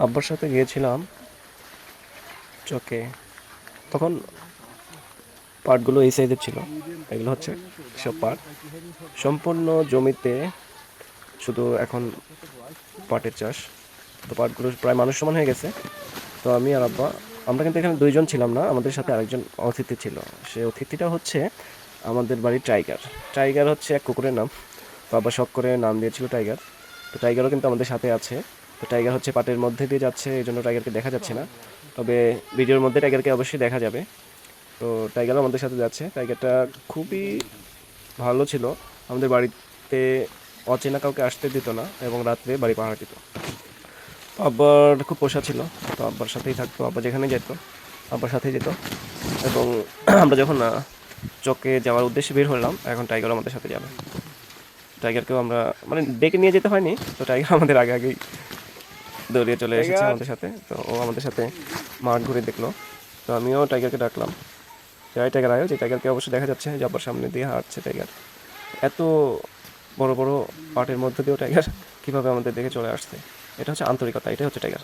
আব্বার সাথে গিয়েছিলাম চকে। তখন পাটগুলো এই সাইজের ছিল। এগুলো হচ্ছে সব পাট, সম্পূর্ণ জমিতে শুধু এখন পাটের চাষ। তো পাটগুলো প্রায় মানুষ সমান হয়ে গেছে। তো আমি আর আব্বা, আমরা কিন্তু এখানে দুইজন ছিলাম না, আমাদের সাথে আরেকজন অতিথি ছিল। সে অতিথিটা হচ্ছে আমাদের বাড়ির টাইগার। টাইগার হচ্ছে এক কুকুরের নাম। তো আব্বা শখ করে নাম দিয়েছিল টাইগার। তো টাইগারও কিন্তু আমাদের সাথে আছে। তো টাইগার হচ্ছে পাটের মধ্যে দিয়ে যাচ্ছে, এই জন্য টাইগারকে দেখা যাচ্ছে না। তবে ভিডিওর মধ্যে টাইগারকে অবশ্যই দেখা যাবে। তো টাইগারও আমাদের সাথে যাচ্ছে। টাইগারটা খুবই ভালো ছিল। আমাদের বাড়িতে অচেনা কাউকে আসতে দিত না এবং রাত্রে বাড়ি পাহারা দিত। তো আব্বার খুব পোষা ছিল। তো আব্বার সাথেই থাকতো, আব্বা যেখানে যেত আব্বার সাথেই যেত। এবং আমরা যখন চকে যাওয়ার উদ্দেশ্যে বের হলাম, এখন টাইগার আমাদের সাথে যাবে। টাইগারকেও আমরা মানে ডেকে নিয়ে যেতে হয়নি, তো টাইগার আমাদের আগে আগেই দৌড়িয়ে চলে এসেছে টাইগার আমাদের সাথে। তো ও আমাদের সাথে মাঠ ঘুরে দেখলো। তো আমিও টাইগারকে ডাকলাম, যাই টাইগার আয়ো। যে টাইগারকে অবশ্যই দেখা যাচ্ছে যে আব্বার সামনে দিয়ে হাঁটছে টাইগার। এত বড় বড় পাটের মধ্যে দিয়েও টাইগার কীভাবে আমাদের দেখে চলে আসছে, এটা হচ্ছে আন্তরিকতা, এটাই হচ্ছে টাইগার।